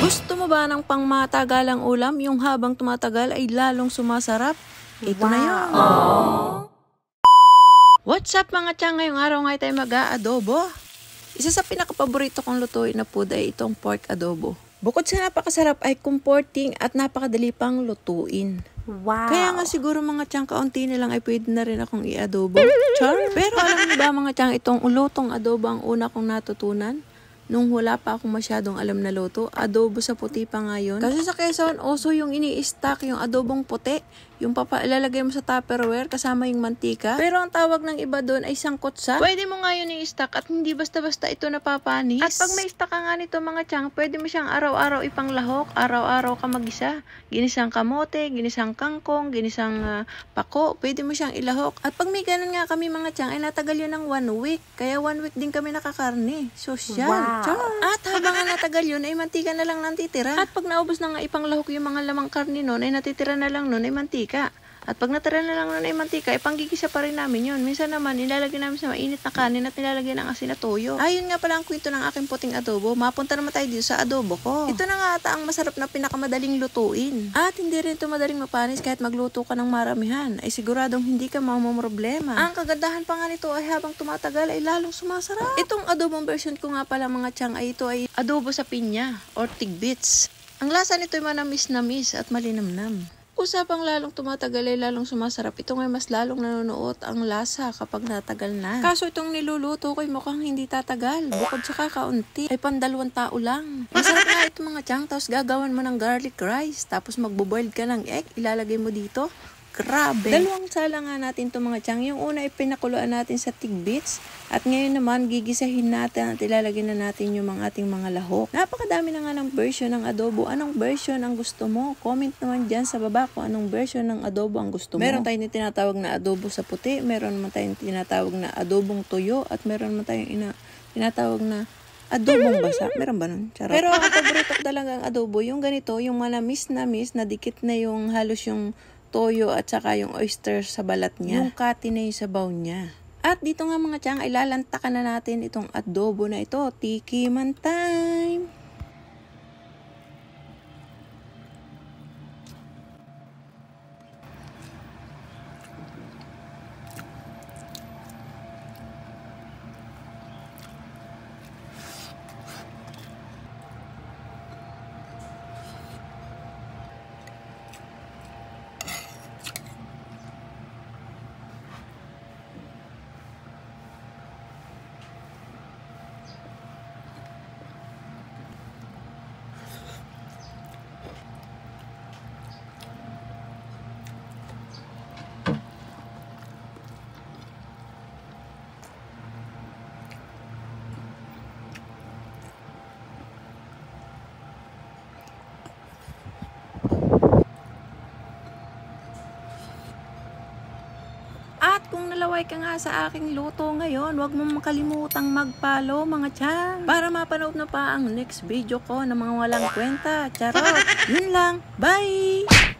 Gusto mo ba ng pangmatagalang ulam? Yung habang tumatagal ay lalong sumasarap? Ito na yun. What's up mga tiyang? Ngayong araw nga tayo mag-aadobo. Isa sa pinakapaborito kong lutuin na food ay itong pork adobo. Bukod sa napakasarap ay comforting at napakadali pang lutuin. Wow! Kaya nga siguro mga tiyang kaunti na lang ay pwede na rin akong i-adobo. Char! Pero alam niyo ba mga tiyang, itong ulutong adobo ang una kong natutunan? Nung wala pa akong masyadong alam na luto, adobo sa puti pa ngayon. Kasi sa Quezon, oso yung ini-stack yung adobong puti. Yung ilalagay mo sa Tupperware kasama yung mantika. Pero ang tawag ng iba doon ay sangkotsa. Pwede mo nga yun i-stack at hindi basta-basta ito napapanis. At pag may stack ka nga nito mga tiyang, pwede mo siyang araw-araw ipanglahok, araw-araw ka mag-isa. Ginisang kamote, ginisang kangkong, ginisang pako, pwede mo siyang ilahok. At pag may ganun nga kami mga tiyang, ay natagal yun ng 1 week. Kaya 1 week din kami nakakarne. Sosyal. Wow. At habang natagal yun, ay mantika na lang natitira. At pag naubos na nga ipanglahok yung mga lamang karne nun, ay natitira na lang nun ay mantika. At pag natira na lang nun ay mantika, ay panggigisa pa rin namin yun. Minsan naman, nilalagay namin sa mainit na kanin at nilalagay ng asin na toyo. Ayun nga pala ang kwento ng aking puting adobo. Mapunta naman tayo dito sa adobo ko. Ito na nga ata ang masarap na pinakamadaling lutuin. At hindi rin ito madaling mapanis kahit magluto ka ng maramihan. Ay siguradong hindi ka mamumroblema. Ang kagandahan pa nga nito ay habang tumatagal ay lalong sumasarap. Itong adobong version ko nga pala mga tiyang ay ito ay adobo sa pinya or tigbits. Ang lasa nito ay manamis-namis at malinamnam. Usapang lalong tumatagal ay lalong sumasarap. Ito ngay mas lalong nanonood ang lasa kapag natagal na. Kaso itong niluluto ko ay mukhang hindi tatagal. Bukod sa kakaunti ay pandalawang tao lang. Masarap nga ito mga tiyang. Tapos gagawan mo ng garlic rice. Tapos magbo-boiled ka ng egg. Ilalagay mo dito. Grabe! Dalawang sala nga natin ito mga tiyang. Yung una ay pinakuluan natin sa tigbits. At ngayon naman gigisahin natin at ilalagay na natin yung mga ating mga lahok. Napakadami na nga ng version ng adobo. Anong version ang gusto mo? Comment naman dyan sa baba kung anong version ng adobo ang gusto mo. Meron tayong tinatawag na adobo sa puti. Meron naman tayong tinatawag na adobong tuyo. At meron naman tayong tinatawag na adobong basa. Meron ba nun? Charot. Pero ang paborito ko talaga ang adobo, yung ganito, yung manamis-namis na dikit na yung halos yung toyo at saka yung oyster sa balat niya. Yung kati na yung sabaw niya. At dito nga mga tiyang, ay lalantakan na natin itong adobo na ito. Tikiman time! Kung nalaway ka nga sa aking luto ngayon, huwag mo makalimutang mag-follow mga tiyan para mapanood na pa ang next video ko ng mga walang kwenta. Charot! Yun lang. Bye!